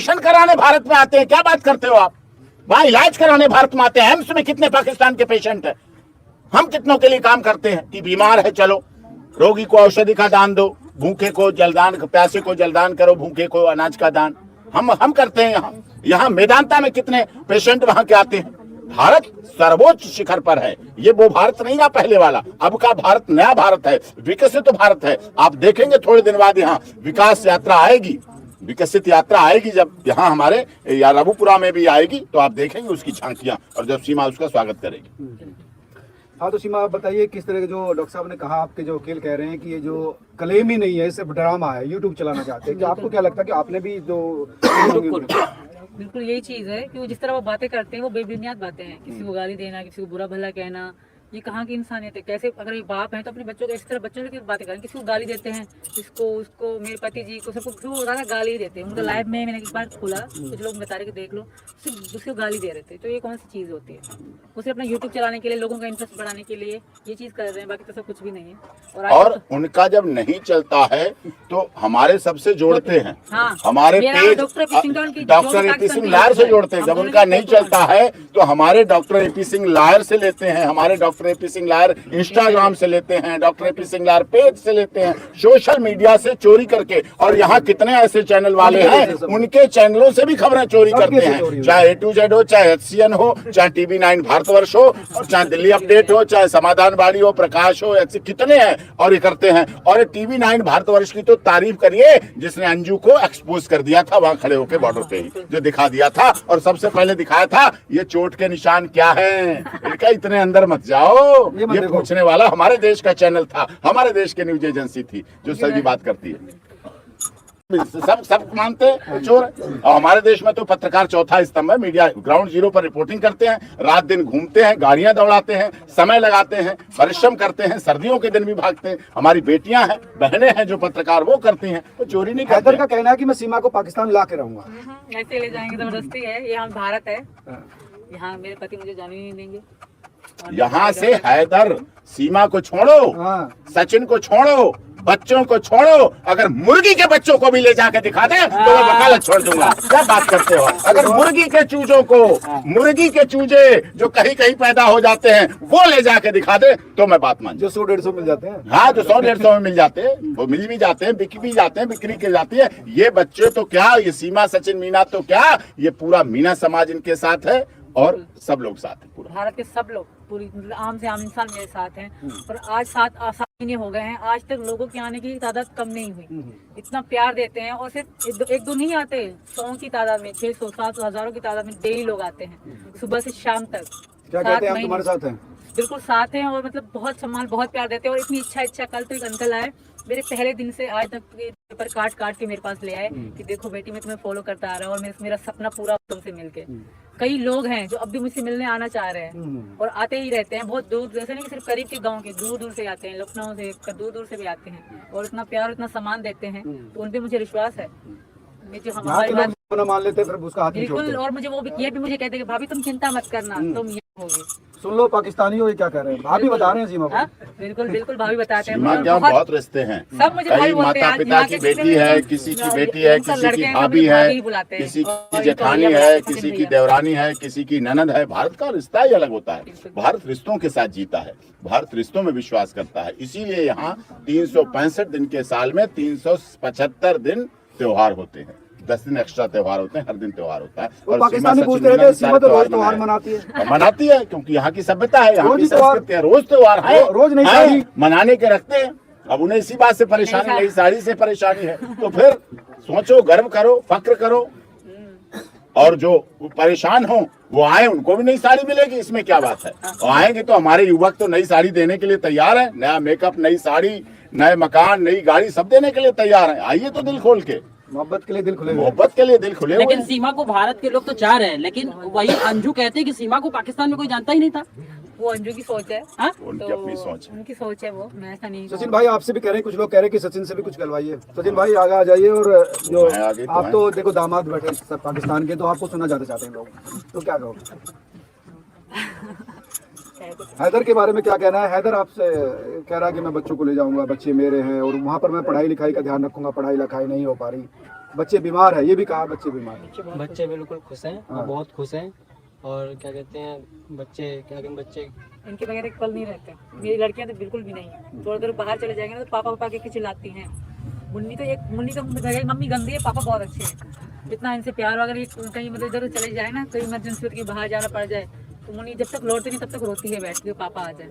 Operation कराने भारत में आते हैं, क्या बात करते हो आप? वहां इलाज कराने भारत में आते हैं। एम्स में कितने पाकिस्तान के पेशेंट है? हम कितनों के लिए काम करते हैं कि बीमार है, चलो रोगी को औषधि का दान दो, भूखे को जलदान, प्यासे को जलदान करो, भूखे को अनाज का दान हम करते हैं। यहाँ मेदांता में कितने पेशेंट वहां के आते हैं। भारत सर्वोच्च शिखर पर है। ये वो भारत नहीं रहा पहले वाला, अब का भारत नया भारत है, विकसित भारत है। आप देखेंगे थोड़े दिन बाद यहाँ विकास यात्रा आएगी, विकसित यात्रा आएगी। जब यहाँ हमारे या रघुपुरा में भी आएगी तो आप देखेंगे उसकी झांकियां, और जब सीमा उसका स्वागत करेगी। हाँ, तो सीमा आप बताइए, किस तरह के जो डॉक्टर साहब ने कहा, आपके जो वकील कह रहे हैं कि ये जो क्लेम ही नहीं है, सिर्फ ड्रामा है, यूट्यूब चलाना चाहते हैं, कि आपको क्या लगता है कि आपने भी जो बिल्कुल यही चीज है कि वो जिस तरह वो बातें करते हैं वो बेबुनियाद बातें हैं। किसी को गाली देना, किसी को बुरा भला कहना, ये कहाँ की इंसानियत है? कैसे अगर ये बाप है तो अपने बच्चों को इस तरह बच्चों की बातें करें, किसी को गाली देते हैं, इसको उसको, मेरे पति जी को, सबको क्यों ज्यादा गाली देते हैं। उनका लाइव में मैंने एक बार खोला, कुछ लोग बता रहे कि देख लो, सिर्फ उसको गाली दे रहे थे। तो ये कौन सी चीज होती है? वो सिर्फ अपना यूट्यूब चलाने के लिए, लोगों का इंटरेस्ट बढ़ाने के लिए ये चीज कर रहे हैं, बाकी तो सब कुछ भी नहीं है। और उनका जब नहीं चलता है तो हमारे सबसे जोड़ते हैं। हाँ, हमारे page doctor AP Singh lawyer से जोड़ते हैं। जब उनका नहीं चलता है तो हमारे डॉक्टर एपी सिंह लायर से लेते हैं, हमारे doctor AP Singh lawyer Instagram से लेते हैं, doctor AP Singh lawyer page से लेते हैं, सोशल मीडिया से चोरी करके। और यहाँ कितने ऐसे चैनल वाले हैं, उनके चैनलों से भी खबरें चोरी करते हैं, चाहे A2Z हो, चाहे HCN हो, चाहे TV9 भारतवर्ष हो, और चाहे दिल्ली अपडेट हो, चाहे समाधान बाड़ी हो, प्रकाश हो, ऐसे कितने हैं और ये करते हैं। और TV9 भारतवर्ष की तो तारीफ करिए, जिसने अंजू को एक्सपोज कर दिया था वहां खड़े होकर बॉर्डर पे ही, जो दिखा दिया था, और सबसे पहले दिखाया था ये चोट के निशान क्या है। इनका इतने अंदर मत जाओ, ये पूछने वाला हमारे देश का चैनल था, हमारे देश की न्यूज एजेंसी थी जो सही बात करती है। सब मानते हैं चोर। और हमारे देश में तो पत्रकार चौथा स्तंभ है। मीडिया ग्राउंड जीरो पर रिपोर्टिंग करते हैं, रात दिन घूमते हैं, गाड़ियां दौड़ाते हैं, समय लगाते हैं, परिश्रम करते हैं, सर्दियों के दिन भी भागते हैं। हमारी बेटियां हैं, बहनें हैं जो पत्रकार, वो करती हैं, वो चोरी नहीं करते। हैदर का कहना है कि मैं सीमा को पाकिस्तान ला के रहूंगा। ऐसे ले जाएंगे, जबरदस्ती है। यहाँ भारत है, यहाँ मेरे पति मुझे जाने नहीं देंगे। यहाँ से हैदर सीमा को छोड़ो, सचिन को छोड़ो, बच्चों को छोड़ो, अगर मुर्गी के बच्चों को भी ले जाके दिखा दे तो मैं वकालत छोड़ दूंगा। क्या बात करते हो? अगर मुर्गी के चूजों को, मुर्गी के चूजे जो कहीं कहीं पैदा हो जाते हैं, वो ले जाके दिखा दे तो मैं बात मान, जो 100-150 मिल जाते हैं। हाँ, जो 100-150 में मिल जाते हैं, वो मिल भी जाते हैं, बिक भी जाते हैं, बिक्री की जाती है। ये बच्चे तो क्या, ये सीमा, सचिन, मीना तो क्या, ये पूरा मीना समाज इनके साथ है और सब लोग साथ हैं। पूरा भारत के सब लोग, पूरी आम से आम इंसान मेरे साथ हैं। और आज 7 महीने हो गए हैं, आज तक लोगों के आने की तादाद कम नहीं हुई। इतना प्यार देते हैं, और सिर्फ एक दो नहीं आते, 100 की तादाद में, 600, 700, हजारों की तादाद में डेली लोग आते हैं, सुबह से शाम तक। क्या कहते हैं, आप तुम्हारे साथ हैं? बिल्कुल साथ हैं, और मतलब बहुत सम्मान, बहुत प्यार देते हैं। और इतनी इच्छा कल तो एक अंकल आए, मेरे पहले दिन से आज तक पेपर काट के मेरे पास ले आए कि देखो बेटी, मैं तुम्हें फॉलो करता आ रहा हूँ और मेरा सपना पूरा तुमसे मिलके। कई लोग हैं जो अब भी मुझसे मिलने आना चाह रहे हैं और आते ही रहते हैं, बहुत दूर, जैसे नहीं कि सिर्फ करीब के गांव के, दूर दूर से आते हैं, लखनऊ से, दूर दूर से भी आते हैं, और इतना प्यार, इतना सम्मान देते हैं। तो उन पे मुझे विश्वास है, जो हमारी बात मान लेते हैं, उसका हाथ बिल्कुल। और मुझे वो भी, ये भी मुझे कहते हैं कि भाभी तुम चिंता मत करना, तुम ये होगी। सुन लो, पाकिस्तानी हो, ये क्या कह रहे हैं? भाभी बता रहे हैं सीमा को। बिल्कुल भाभी बताते हैं। बहुत रिश्ते हैं, सब मुझे कई माता पिता की बेटी है, किसी की बेटी है, किसी की भाभी है, किसी की जेठानी है, किसी की देवरानी है, किसी की ननद है। भारत का रिश्ता ही अलग होता है। भारत रिश्तों के साथ जीता है, भारत रिश्तों में विश्वास करता है। इसीलिए यहाँ 365 दिन के साल में 375 दिन त्योहार होते हैं, 10 दिन एक्स्ट्रा त्योहार होते हैं, हर दिन त्योहार होता है। और पाकिस्तानी पूछते रहते, सीमा तो रोज त्योहार मनाती है, क्योंकि यहाँ की सभ्यता है, यहाँ की संस्कृति है, रोज त्योहार है, रोज नहीं मनाने के रखते हैं। अब उन्हें इसी बात से परेशानी, नई साड़ी से परेशानी है, तो फिर सोचो, गर्व करो, फक्र करो, और जो परेशान हो वो आए, उनको भी नई साड़ी मिलेगी, इसमें क्या बात है। और आएंगे तो हमारे युवक तो नई साड़ी देने के लिए तैयार है, नया मेकअप, नई साड़ी, नए मकान, नई गाड़ी, सब देने के लिए तैयार है। आइए तो दिल खोल के, मोहब्बत के लिए दिल खुले, मोहब्बत के लिए दिल खुले। लेकिन सीमा को भारत के लोग तो चाह रहे हैं, लेकिन वही अंजू कहते हैं कि सीमा को पाकिस्तान में कोई जानता ही नहीं था। वो अंजू की सोच है, उनकी अपनी सोच है, उनकी सोच है, वो मैं ऐसा नहीं। सचिन भाई आपसे भी कह रहे हैं, कुछ लोग कह रहे हैं कि सचिन से भी कुछ गलवाइए। सचिन भाई आगे आ जाइए। और जो आप तो देखो दामाद बैठे पाकिस्तान के, तो आपको सुना जाना चाहते हैं लोग, तो क्या कहोगे? हैदर के बारे में क्या कहना है? हैदर आपसे कह रहा है कि मैं बच्चों को ले जाऊंगा, बच्चे मेरे हैं, और वहाँ पर मैं पढ़ाई लिखाई का ध्यान रखूंगा, पढ़ाई लिखाई नहीं हो पा रही, बच्चे बीमार है, ये भी कहा बच्चे बीमार है। बच्चे बिल्कुल खुश हैं हाँ। बहुत खुश हैं। और क्या कहते हैं बच्चे इनके बगैर एक पल नहीं रहते। मेरी लड़कियां तो बिल्कुल भी नहीं है, थोड़ी देर बाहर चले जाएंगे ना तो पापा के चिल्लाती हैं। मुन्नी तो मम्मी गंदी है, पापा बहुत अच्छे हैं। इतना इनसे प्यार वगैरह, कहीं मतलब इधर चले जाए ना, कहीं इमरजेंसी होती है बाहर जाना पड़ जाए तो मुन्नी जब तक लौटती नहीं तब तक रोती है बैठ के पापा आ जाए।